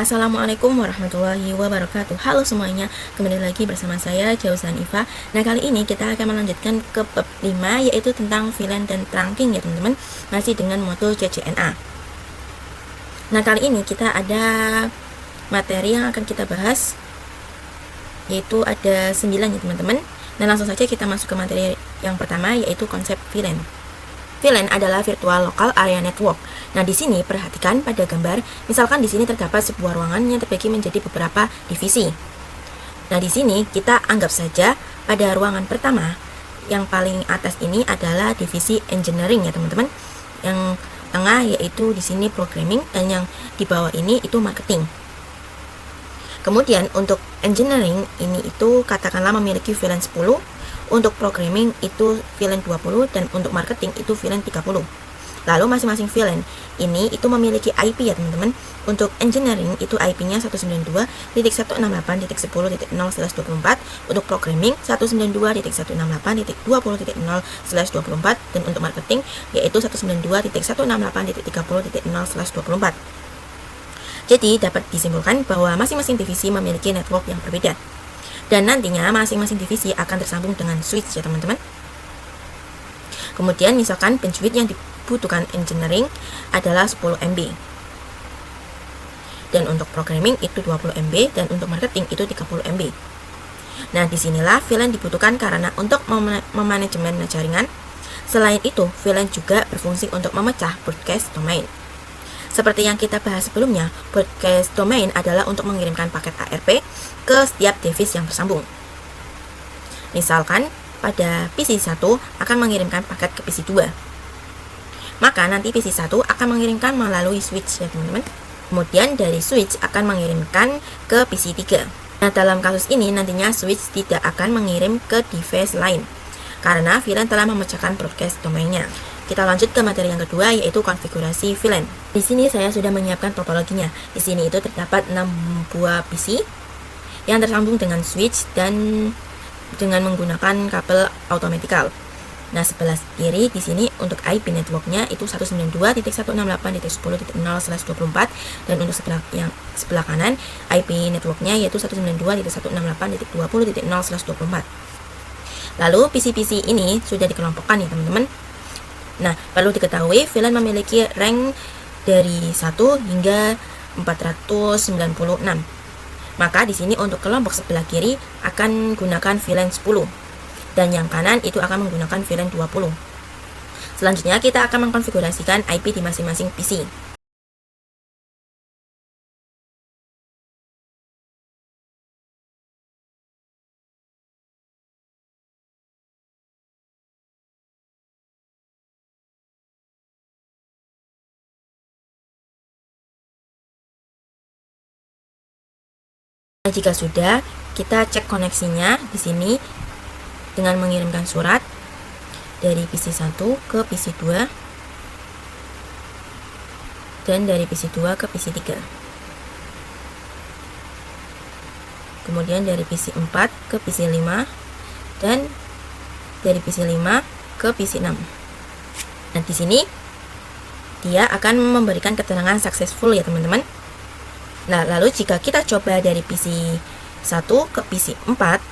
Assalamualaikum warahmatullahi wabarakatuh. Halo semuanya, kembali lagi bersama saya Jausan Iva. Nah, kali ini kita akan melanjutkan ke bab 5, yaitu tentang VLAN dan trunking ya teman-teman, masih dengan modul CCNA. Nah, kali ini kita ada materi yang akan kita bahas, yaitu ada 9 ya teman-teman. Nah, langsung saja kita masuk ke materi yang pertama, yaitu konsep VLAN. VLAN adalah Virtual Local Area Network. Nah, di sini perhatikan pada gambar, misalkan di sini terdapat sebuah ruangan yang terbagi menjadi beberapa divisi. Nah, di sini kita anggap saja pada ruangan pertama, yang paling atas ini adalah divisi engineering ya teman-teman. Yang tengah yaitu di sini programming, dan yang di bawah ini itu marketing. Kemudian untuk engineering ini itu katakanlah memiliki VLAN 10, untuk programming itu VLAN 20, dan untuk marketing itu VLAN 30. Lalu masing-masing VLAN ini itu memiliki IP ya teman-teman. Untuk engineering itu IP-nya 192.168.10.0/24, untuk programming 192.168.20.0/24, dan untuk marketing yaitu 192.168.30.0/24. Jadi dapat disimpulkan bahwa masing-masing divisi memiliki network yang berbeda. Dan nantinya masing-masing divisi akan tersambung dengan switch ya teman-teman. Kemudian misalkan bandwidth yang dibutuhkan engineering adalah 10 MB. Dan untuk programming itu 20 MB, dan untuk marketing itu 30 MB. Nah, disinilah VLAN dibutuhkan karena untuk memanajemen jaringan. Selain itu, VLAN juga berfungsi untuk memecah broadcast domain. Seperti yang kita bahas sebelumnya, broadcast domain adalah untuk mengirimkan paket ARP ke setiap device yang tersambung. Misalkan pada PC 1 akan mengirimkan paket ke PC 2. Maka nanti PC 1 akan mengirimkan melalui switch ya teman-teman. Kemudian dari switch akan mengirimkan ke PC 3. Nah, dalam kasus ini nantinya switch tidak akan mengirim ke device lain karena VLAN telah memecahkan broadcast domainnya. Kita lanjut ke materi yang kedua, yaitu konfigurasi VLAN. Di sini saya sudah menyiapkan topologinya. Di sini itu terdapat 6 buah PC yang tersambung dengan switch dan dengan menggunakan kabel automatical. Nah, sebelah kiri di sini untuk IP networknya itu 192.168.10.0/24, dan untuk sebelah kanan IP networknya yaitu 192.168.20.0/24. Lalu PC-PC ini sudah dikelompokkan ya teman-teman. Nah, perlu diketahui VLAN memiliki rank dari 1 hingga 496. Maka di sini untuk kelompok sebelah kiri akan gunakan VLAN 10, dan yang kanan itu akan menggunakan VLAN 20. Selanjutnya kita akan mengkonfigurasikan IP di masing-masing PC. Nah, jika sudah, kita cek koneksinya di sini dengan mengirimkan surat dari PC 1 ke PC 2 dan dari PC 2 ke PC 3. Kemudian dari PC 4 ke PC 5 dan dari PC 5 ke PC 6. Nah, di sini dia akan memberikan keterangan successful ya teman-teman. Nah, lalu jika kita coba dari PC 1 ke PC 4,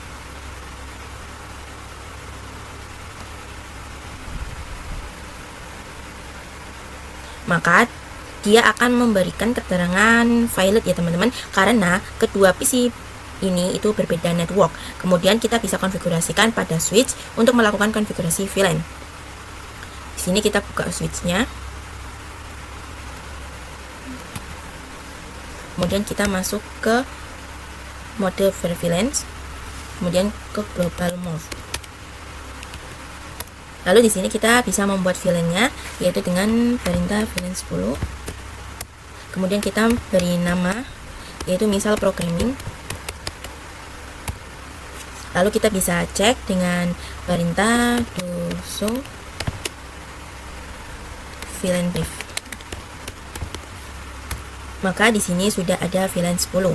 maka dia akan memberikan keterangan violet ya teman-teman, karena kedua PC ini itu berbeda network. Kemudian kita bisa konfigurasikan pada switch untuk melakukan konfigurasi VLAN. Di sini kita buka switchnya. Kemudian kita masuk ke mode surveillance, kemudian ke global mode. Lalu di sini kita bisa membuat VLAN-nya yaitu dengan perintah VLAN 10. Kemudian kita beri nama yaitu misal programming. Lalu kita bisa cek dengan perintah do show VLAN brief. Maka di sini sudah ada VLAN 10.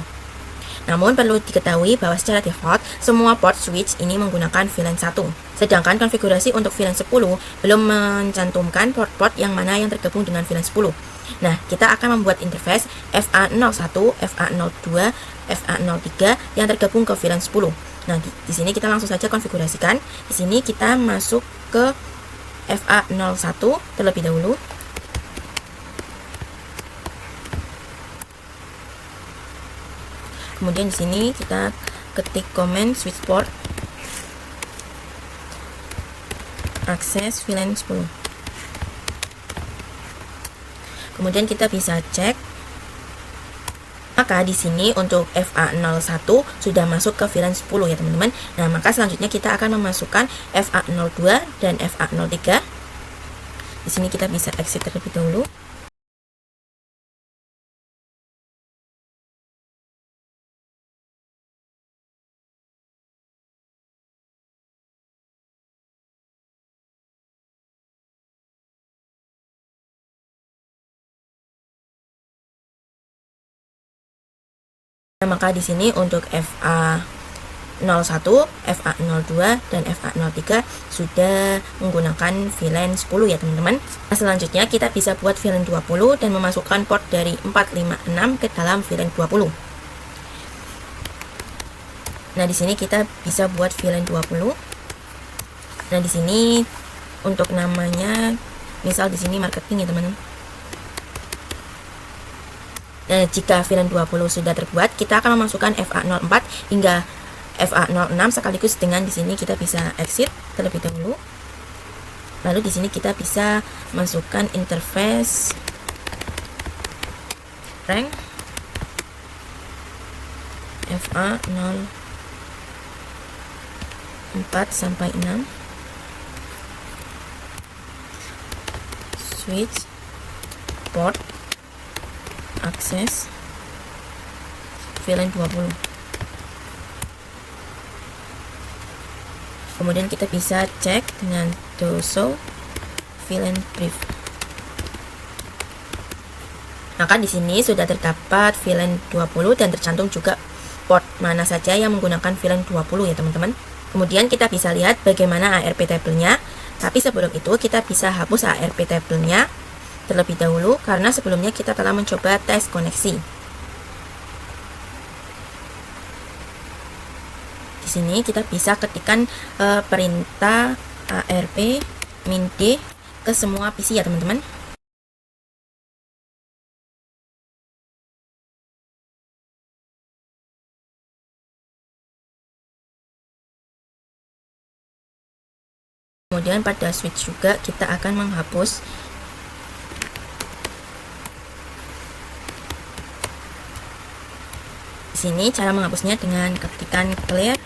Namun perlu diketahui bahwa secara default semua port switch ini menggunakan VLAN 1. Sedangkan konfigurasi untuk VLAN 10 belum mencantumkan port-port yang mana yang tergabung dengan VLAN 10. Nah, kita akan membuat interface FA01, FA02, FA03 yang tergabung ke VLAN 10. Nah, di sini kita langsung saja konfigurasikan. Di sini kita masuk ke FA01 terlebih dahulu. Kemudian di sini kita ketik command switch port akses VLAN 10. Kemudian kita bisa cek. Maka di sini untuk FA01 sudah masuk ke VLAN 10 ya teman-teman. Nah, maka selanjutnya kita akan memasukkan FA02 dan FA03. Di sini kita bisa exit terlebih dahulu. Nah, maka di sini untuk FA01, FA02, dan FA03 sudah menggunakan VLAN 10 ya teman-teman. Nah, selanjutnya kita bisa buat VLAN 20 dan memasukkan port dari 456 ke dalam VLAN 20. Nah, di sini kita bisa buat VLAN 20. Nah, di sini untuk namanya misal di sini marketing ya teman-teman. Nah, jika VLAN 20 sudah terbuat, kita akan memasukkan FA04 hingga FA06 sekaligus dengan di sini kita bisa exit terlebih dahulu. Lalu di sini kita bisa masukkan interface rank FA04 sampai 6 switch port akses VLAN 20. Kemudian kita bisa cek dengan do show VLAN brief. Maka di sini sudah terdapat VLAN 20 dan tercantum juga port mana saja yang menggunakan VLAN 20 ya teman-teman. Kemudian kita bisa lihat bagaimana ARP table-nya. Tapi sebelum itu kita bisa hapus ARP table-nya terlebih dahulu karena sebelumnya kita telah mencoba tes koneksi. Di sini kita bisa ketikkan perintah ARP min D ke semua PC ya teman-teman. Kemudian pada switch juga kita akan menghapus di sini. Cara menghapusnya dengan ketikan clear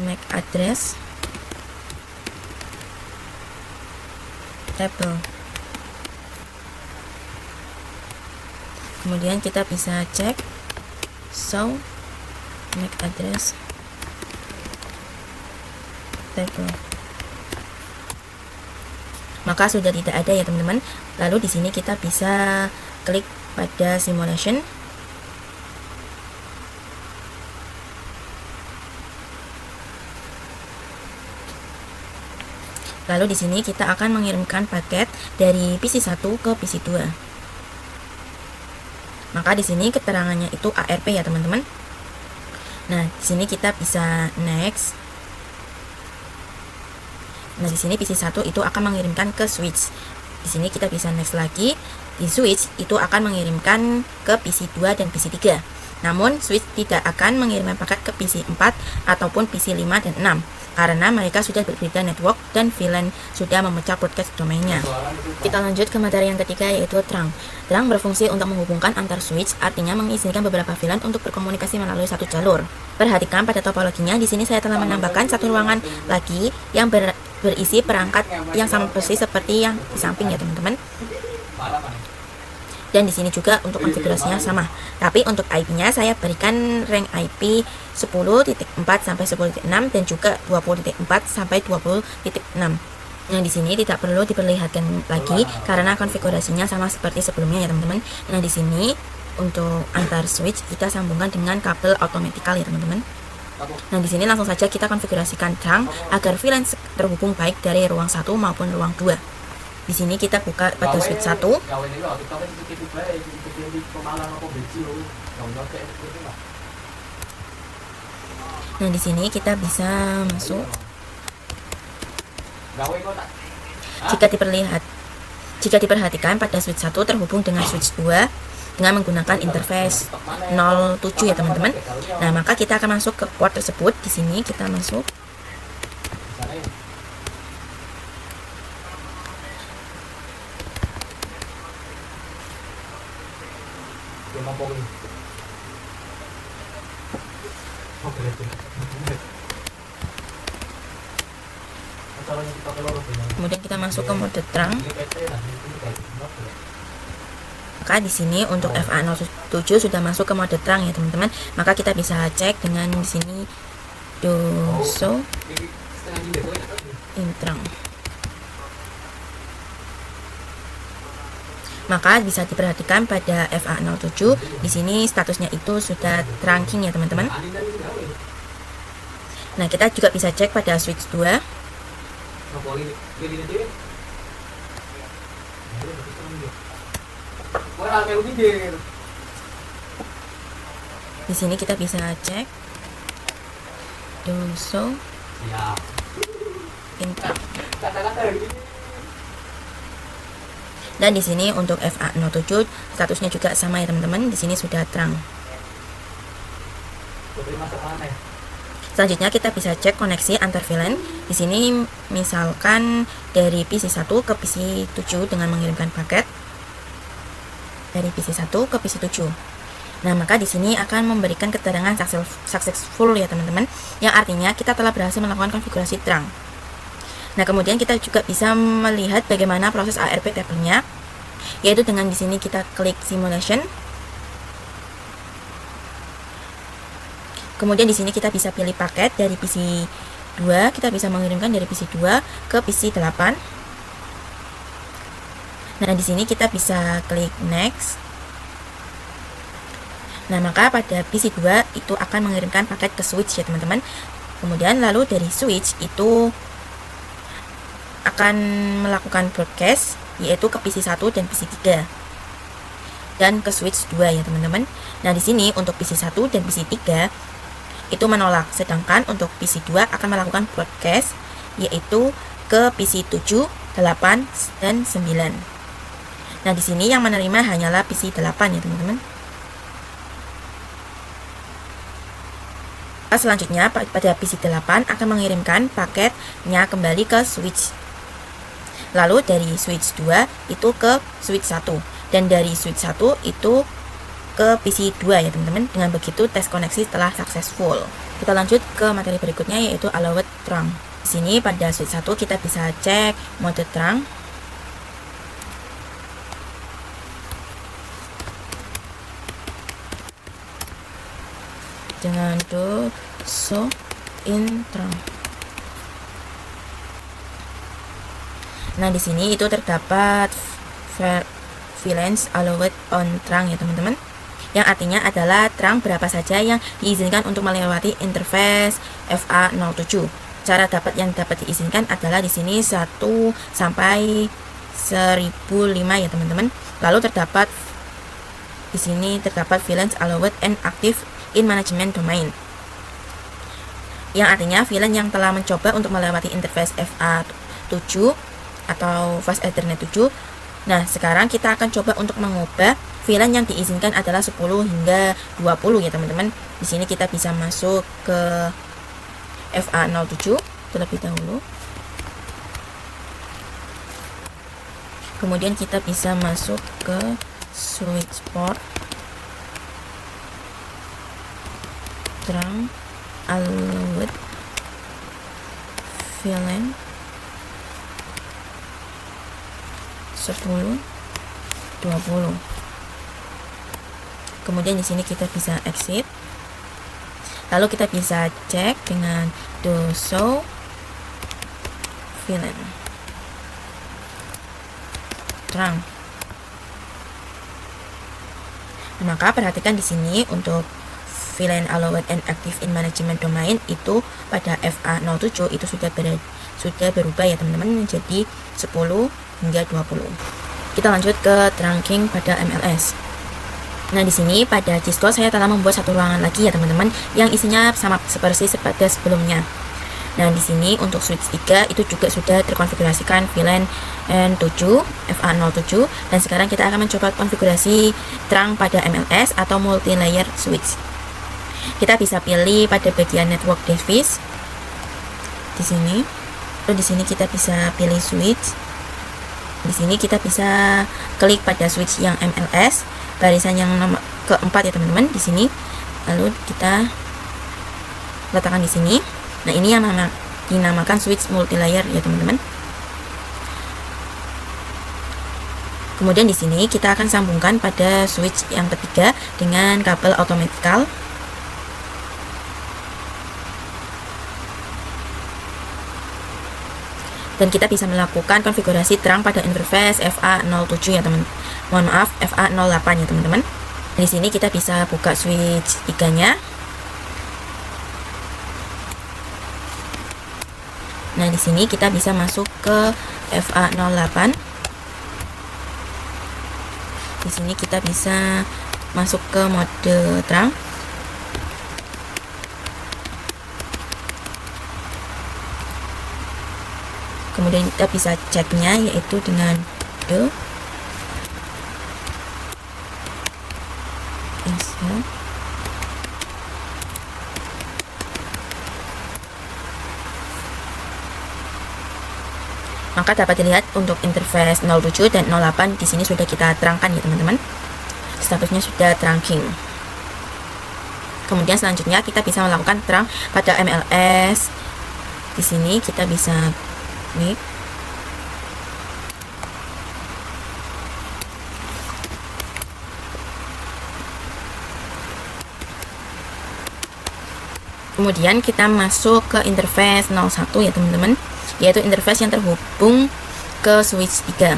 MAC address table. Kemudian kita bisa cek show MAC address table. Maka sudah tidak ada ya teman-teman. Lalu di sini kita bisa klik pada simulation. Lalu di sini kita akan mengirimkan paket dari PC 1 ke PC 2. Maka di sini keterangannya itu ARP ya teman-teman. Nah, di sini kita bisa next. Nah, di sini PC 1 itu akan mengirimkan ke switch. Di sini kita bisa next lagi. Di switch itu akan mengirimkan ke PC 2 dan PC 3. Namun switch tidak akan mengirimkan paket ke PC 4 ataupun PC 5 dan 6 karena mereka sudah berbeda network dan VLAN sudah memecah broadcast domainnya. Kita lanjut ke materi yang ketiga, yaitu trunk. Trunk berfungsi untuk menghubungkan antar switch, artinya mengizinkan beberapa VLAN untuk berkomunikasi melalui satu jalur. Perhatikan pada topologinya. Di sini saya telah menambahkan satu ruangan lagi yang berisi perangkat yang sama persis seperti yang di samping ya teman-teman. Dan di sini juga untuk konfigurasinya sama. Tapi untuk IP-nya saya berikan rank IP 10.4 sampai 10.6 dan juga 20.4 sampai 20.6. Nah, di sini tidak perlu diperlihatkan lagi karena konfigurasinya sama seperti sebelumnya ya teman-teman. Nah, di sini untuk antar switch kita sambungkan dengan kabel automatical ya teman-teman. Nah, di sini langsung saja kita konfigurasikan trunk agar VLAN terhubung baik dari ruang 1 maupun ruang 2. Di sini kita buka pada switch 1. Nah, di sini kita bisa masuk. Jika diperhatikan pada switch 1 terhubung dengan switch 2 dengan menggunakan interface 07 ya teman-teman. Nah, maka kita akan masuk ke port tersebut. Di sini kita masuk. Kemudian kita masuk ke mode terang. Maka di sini untuk FA07 sudah masuk ke mode terang ya teman-teman. Maka kita bisa cek dengan di sini show in terang. Maka bisa diperhatikan pada FA07 di sini statusnya itu sudah trunking ya teman-teman. Nah, kita juga bisa cek pada switch 2. Di sini kita bisa cek show in terang. Dan di sini untuk FA07 statusnya juga sama ya teman-teman. Di sini sudah terang. Selanjutnya kita bisa cek koneksi antar VLAN. Di sini misalkan dari PC1 ke PC7 dengan mengirimkan paket dari PC1 ke PC7. Nah, maka di sini akan memberikan keterangan successful ya teman-teman, yang artinya kita telah berhasil melakukan konfigurasi terang. Nah, kemudian kita juga bisa melihat bagaimana proses ARP tabelnya, yaitu dengan di sini kita klik simulation. Kemudian di sini kita bisa pilih paket dari PC2, kita bisa mengirimkan dari PC2 ke PC8. Nah, di sini kita bisa klik next. Nah, maka pada PC2 itu akan mengirimkan paket ke switch ya teman-teman. Kemudian lalu dari switch itu akan melakukan broadcast yaitu ke PC1 dan PC3 dan ke switch 2 ya teman-teman. Nah, di sini untuk PC1 dan PC3 itu menolak, sedangkan untuk PC2 akan melakukan broadcast yaitu ke PC7, 8 dan 9. Nah, di sini yang menerima hanyalah PC8 ya teman-teman. Selanjutnya pada PC8 akan mengirimkan paketnya kembali ke switch. Lalu dari switch 2 itu ke switch 1 dan dari switch 1 itu ke PC2 ya teman-teman. Dengan begitu tes koneksi telah successful. Kita lanjut ke materi berikutnya yaitu allowed trunk. Di sini pada switch 1 kita bisa cek mode trunk. Dengan show in trunk. Nah, di sini itu terdapat VLAN allowed on trunk ya teman-teman, yang artinya adalah trunk berapa saja yang diizinkan untuk melewati interface FA07. Cara yang dapat diizinkan adalah di sini 1 sampai 1005 ya teman-teman. Lalu di sini terdapat VLAN allowed and active in management domain, yang artinya VLAN yang telah mencoba untuk melewati interface FA7 atau Fast Ethernet 7. Nah, sekarang kita akan coba untuk mengubah VLAN yang diizinkan adalah 10 hingga 20 ya teman-teman. Di sini kita bisa masuk ke FA07 terlebih dahulu. Kemudian kita bisa masuk ke switch port trunk allowed VLAN 10 20. Kemudian di sini kita bisa exit. Lalu kita bisa cek dengan show VLAN trunk. Maka perhatikan di sini untuk VLAN allowed and active in management domain itu pada FA07 itu sudah berubah ya teman-teman, menjadi 10 hingga 20. Kita lanjut ke trunking pada MLS. Nah, di sini pada Cisco saya telah membuat satu ruangan lagi ya teman-teman, yang isinya sama seperti sebelumnya. Nah, di sini untuk switch 3 itu juga sudah terkonfigurasikan VLAN N7 FA07, dan sekarang kita akan mencoba konfigurasi trunk pada MLS atau multi layer switch. Kita bisa pilih pada bagian network device di sini. Lalu di sini kita bisa pilih switch. Di sini kita bisa klik pada switch yang MLS, barisan yang nomor keempat ya teman-teman di sini. Lalu kita letakkan di sini. Nah, ini yang dinamakan switch multi layer ya teman-teman. Kemudian di sini kita akan sambungkan pada switch yang ketiga dengan kabel automatical. Dan kita bisa melakukan konfigurasi trunk pada interface FA07 ya teman. Mohon maaf, FA08 ya teman-teman. Di sini kita bisa buka switch 3-nya. Nah, di sini kita bisa masuk ke FA08. Di sini kita bisa masuk ke mode trunk. Kemudian kita bisa ceknya yaitu dengan mode Maka dapat dilihat untuk interface 07 dan 08 di sini sudah kita terangkan ya teman-teman. Statusnya sudah trunking. Kemudian selanjutnya kita bisa melakukan trunk pada MLS. Di sini kita bisa klik. Kemudian kita masuk ke interface 01 ya teman-teman, yaitu interface yang terhubung ke switch 3.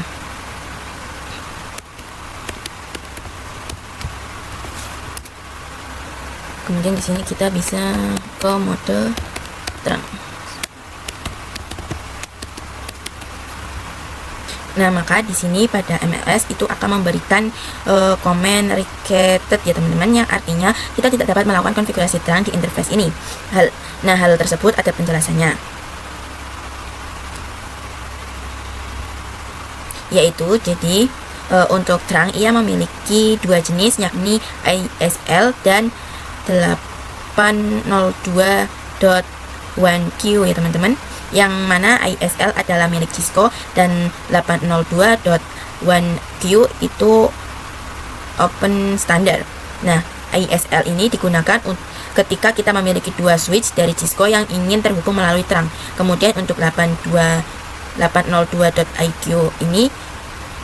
Kemudian di sini kita bisa ke mode trunk. Nah, maka di sini pada MLS itu akan memberikan komen requested ya teman-teman, yang artinya kita tidak dapat melakukan konfigurasi trunk di interface ini. Hal tersebut ada penjelasannya. Yaitu jadi untuk trunk ia memiliki dua jenis, yakni ISL dan 802.1Q ya teman-teman, yang mana ISL adalah milik Cisco dan 802.1Q itu open standard. Nah, ISL ini digunakan ketika kita memiliki dua switch dari Cisco yang ingin terhubung melalui trunk. Kemudian untuk 802.1Q ini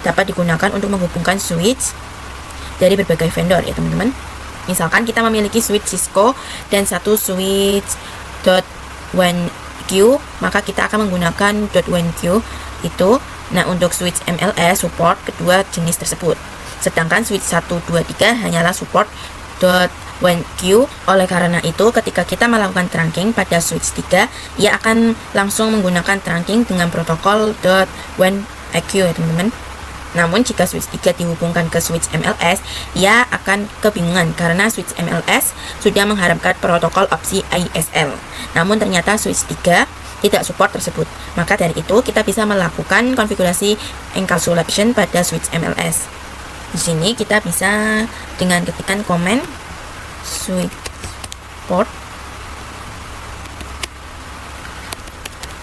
dapat digunakan untuk menghubungkan switch dari berbagai vendor ya teman-teman. Misalkan kita memiliki switch Cisco dan satu switch .1Q, maka kita akan menggunakan .1Q itu. Nah, untuk switch MLS support kedua jenis tersebut. Sedangkan switch 123 hanyalah support .1Q. Oleh karena itu, ketika kita melakukan trunking pada switch 3, ia akan langsung menggunakan trunking dengan protokol .1Q ya teman-teman. Namun jika switch 3 dihubungkan ke switch MLS, ia akan kebingungan karena switch MLS sudah mengharapkan protokol opsi ISL. Namun ternyata switch 3 tidak support tersebut. Maka dari itu kita bisa melakukan konfigurasi encapsulation pada switch MLS. Di sini kita bisa dengan ketikan komen switch port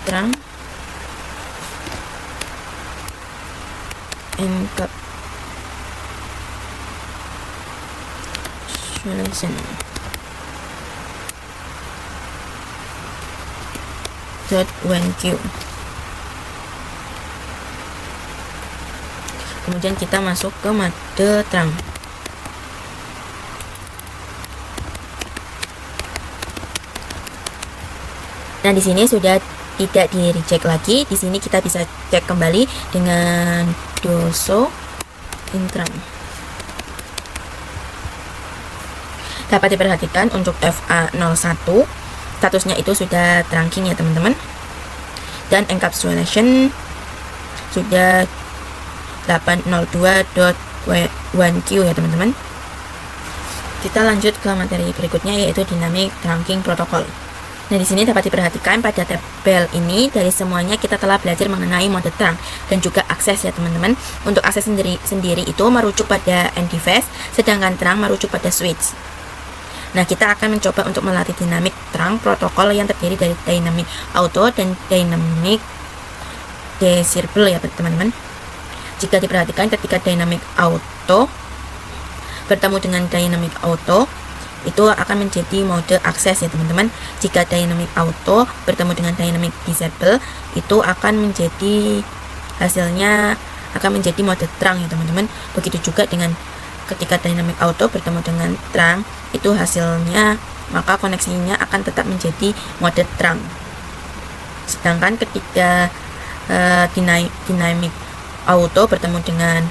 trunk encapsulation .1Q. Kemudian kita masuk ke mode trunk. Nah, di sini sudah tidak di reject lagi. Di sini kita bisa cek kembali dengan doso in trunk. Dapat diperhatikan untuk FA01 statusnya itu sudah trunking ya teman-teman, dan encapsulation sudah 802.1Q ya teman-teman. Kita lanjut ke materi berikutnya, yaitu dynamic trunking protocol. Nah, di sini dapat diperhatikan pada tabel ini dari semuanya kita telah belajar mengenai mode trunk dan juga akses ya teman-teman. Untuk akses sendiri itu merujuk pada end device, sedangkan trunk merujuk pada switch. Nah, kita akan mencoba untuk melatih dynamic trunk protokol yang terdiri dari dynamic auto dan dynamic desirable ya teman-teman. Jika diperhatikan ketika dynamic auto bertemu dengan dynamic auto, itu akan menjadi mode akses ya teman-teman. Jika dynamic auto bertemu dengan dynamic disable, itu akan menjadi hasilnya akan menjadi mode trunk ya teman-teman. Begitu juga dengan ketika dynamic auto bertemu dengan trunk, itu hasilnya maka koneksinya akan tetap menjadi mode trunk. Sedangkan ketika dynamic auto bertemu dengan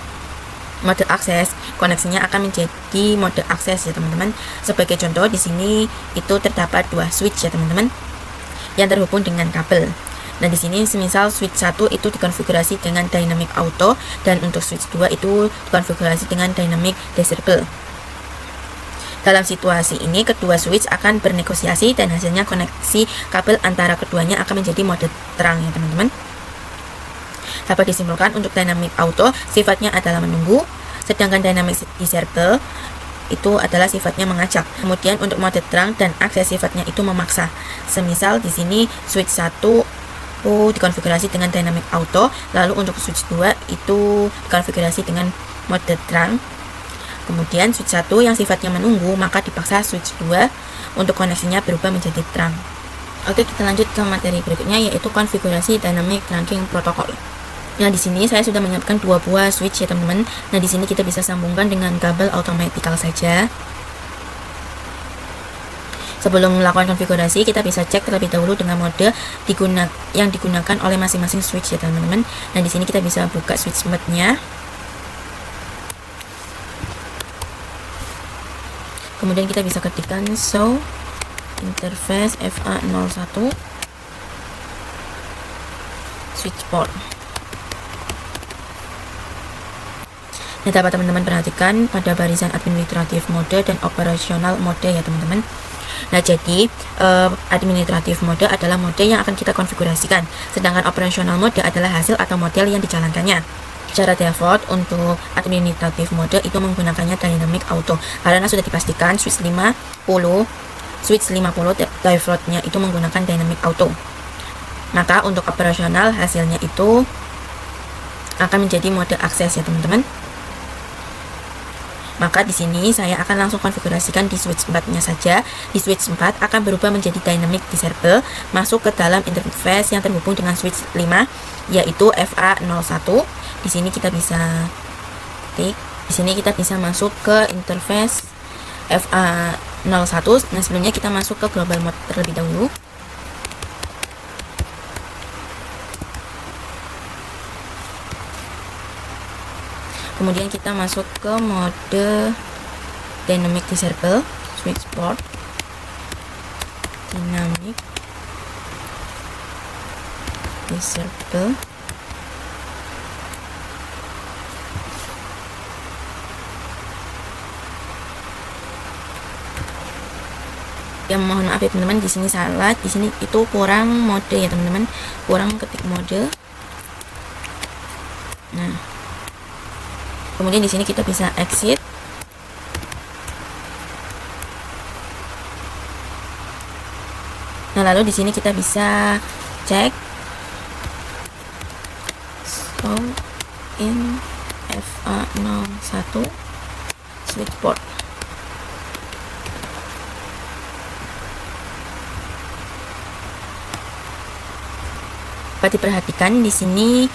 mode akses, koneksinya akan menjadi mode akses ya teman-teman. Sebagai contoh di sini itu terdapat dua switch ya teman-teman yang terhubung dengan kabel. Nah, di sini semisal switch 1 itu dikonfigurasi dengan dynamic auto dan untuk switch 2 itu dikonfigurasi dengan dynamic disable. Dalam situasi ini kedua switch akan bernegosiasi dan hasilnya koneksi kabel antara keduanya akan menjadi mode terang ya teman-teman. Dapat disimpulkan untuk dynamic auto sifatnya adalah menunggu, sedangkan dynamic disable itu adalah sifatnya mengajak. Kemudian untuk mode terang dan akses sifatnya itu memaksa. Semisal di sini switch 1 dikonfigurasi dengan dynamic auto, lalu untuk switch 2 itu dikonfigurasi dengan mode terang. Kemudian switch 1 yang sifatnya menunggu, maka dipaksa switch 2 untuk koneksinya berubah menjadi terang. Oke, kita lanjut ke materi berikutnya, yaitu konfigurasi dynamic trunking protocol. Nah, di sini saya sudah menyiapkan dua buah switch ya teman-teman. Nah, di sini kita bisa sambungkan dengan kabel automatical saja. Sebelum melakukan konfigurasi, kita bisa cek terlebih dahulu dengan mode yang digunakan oleh masing-masing switch ya teman-teman. Nah, di sini kita bisa buka switch mode-nya. Kemudian kita bisa ketikkan show interface FA01 switch port. Nah, dapat teman-teman perhatikan pada barisan administratif mode dan operasional mode ya teman-teman. Nah, jadi administratif mode adalah mode yang akan kita konfigurasikan, sedangkan operasional mode adalah hasil atau model yang dijalankannya. Secara default untuk administratif mode itu menggunakannya dynamic auto karena sudah dipastikan switch 50 defaultnya itu menggunakan dynamic auto. Maka untuk operasional hasilnya itu akan menjadi mode akses ya teman-teman. Maka di sini saya akan langsung konfigurasikan di switch 4-nya saja. Di switch 4 akan berubah menjadi dynamic disable, masuk ke dalam interface yang terhubung dengan switch 5 yaitu FA01. Di sini kita bisa klik. Di sini kita bisa masuk ke interface FA01. Nah, sebelumnya kita masuk ke global mode terlebih dahulu. Kemudian kita masuk ke mode dynamic disable, switch port, dynamic disable. Ya, mohon maaf ya teman-teman, di sini salah, di sini itu kurang mode ya teman-teman, kurang ketik mode. Nah, kemudian di sini kita bisa exit. Nah, lalu di sini kita bisa cek show in FA01 switch port. Dapat diperhatikan di sini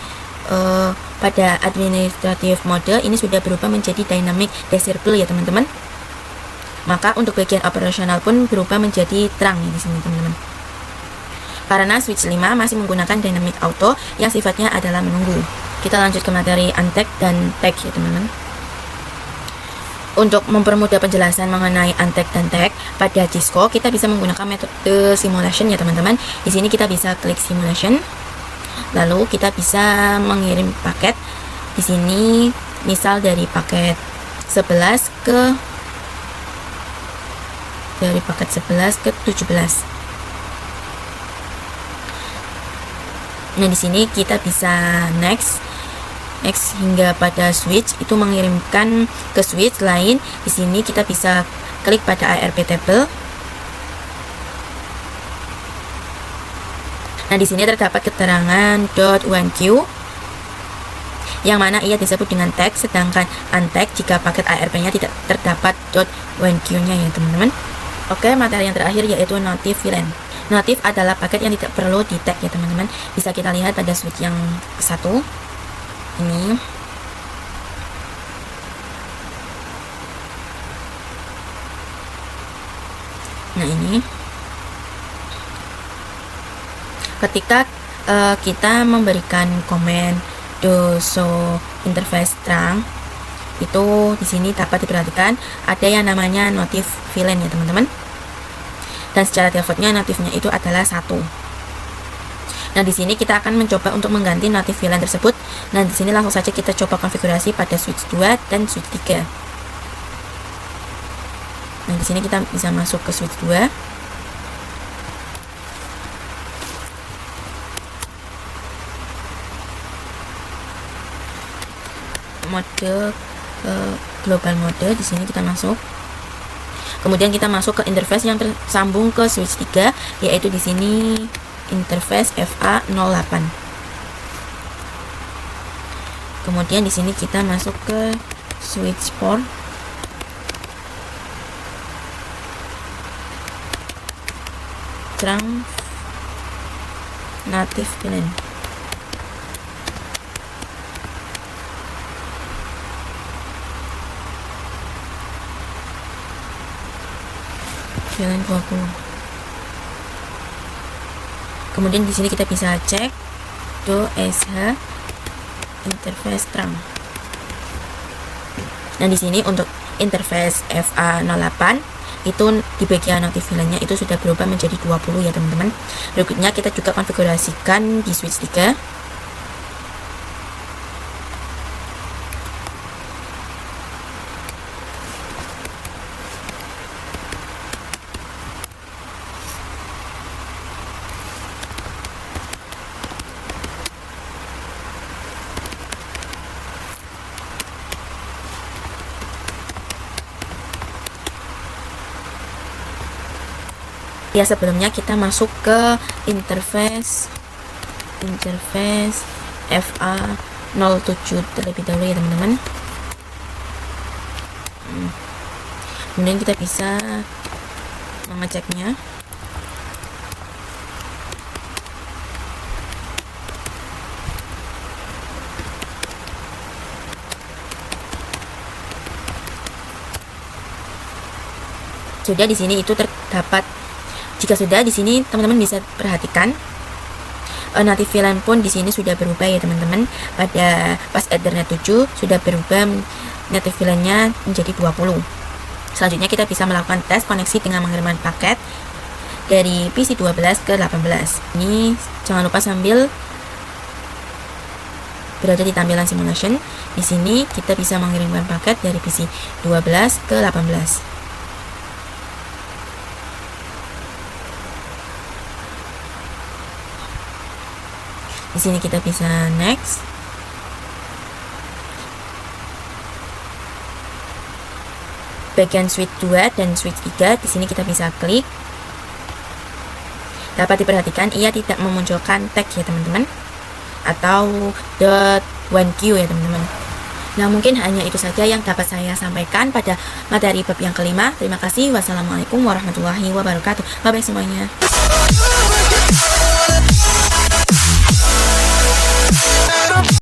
pada administratif mode ini sudah berubah menjadi dynamic disable ya teman-teman. Maka untuk bagian operasional pun berubah menjadi terang ya di sini teman-teman. Karena switch 5 masih menggunakan dynamic auto yang sifatnya adalah menunggu. Kita lanjut ke materi untagged dan tag ya teman-teman. Untuk mempermudah penjelasan mengenai untagged dan tag pada Cisco, kita bisa menggunakan metode simulation ya teman-teman. Di sini kita bisa klik simulation, lalu kita bisa mengirim paket. Di sini misal dari paket 11 ke 17. Nah, di sini kita bisa next hingga pada switch itu mengirimkan ke switch lain. Di sini kita bisa klik pada ARP table. Nah, di sini terdapat keterangan .1q yang mana ia disebut dengan tag, sedangkan untagged jika paket ARP-nya tidak terdapat .1q-nya ya teman-teman. Oke, materi yang terakhir yaitu native VLAN. Native adalah paket yang tidak perlu di tag ya teman-teman. Bisa kita lihat pada switch yang satu ini. Nah, ini ketika kita memberikan komen do show interface trunk, itu di sini dapat diperhatikan ada yang namanya native VLAN ya teman-teman. Dan secara defaultnya native-nya itu adalah 1. Nah, di sini kita akan mencoba untuk mengganti native VLAN tersebut. Nah, di sini langsung saja kita coba konfigurasi pada switch 2 dan switch 3. Nah, di sini kita bisa masuk ke switch 2. Mode global mode, di sini kita masuk. Kemudian kita masuk ke interface yang tersambung ke switch 3, yaitu di sini interface FA08. Kemudian di sini kita masuk ke switch port. Trunk native VLAN. VLAN 20. Kemudian di sini kita bisa cek .sh interface trunk. Nah, di sini untuk interface FA08 itu di bagian native VLAN-nya itu sudah berubah menjadi 20 ya teman-teman. Berikutnya kita juga konfigurasikan di switch 3. Ya, sebelumnya kita masuk ke interface FA07 terlebih dahulu ya teman-teman. Kemudian kita bisa mengeceknya. Sudah, di sini itu terdapat. Jika sudah, di sini teman-teman bisa perhatikan native VLAN pun di sini sudah berubah ya teman-teman. Pada pas Ethernet 7 sudah berubah native VLAN-nya menjadi 20. Selanjutnya kita bisa melakukan tes koneksi dengan mengirimkan paket dari PC 12 ke 18. Ini jangan lupa sambil berada di tampilan simulation. Di sini kita bisa mengirimkan paket dari PC 12 ke 18. Di sini kita bisa next. Bagian switch 2 dan switch 3 di sini kita bisa klik. Dapat diperhatikan ia tidak memunculkan tag ya teman-teman, atau .1q ya teman-teman. Nah, mungkin hanya itu saja yang dapat saya sampaikan pada materi bab yang kelima. Terima kasih. Wassalamualaikum warahmatullahi wabarakatuh. Bye bye semuanya.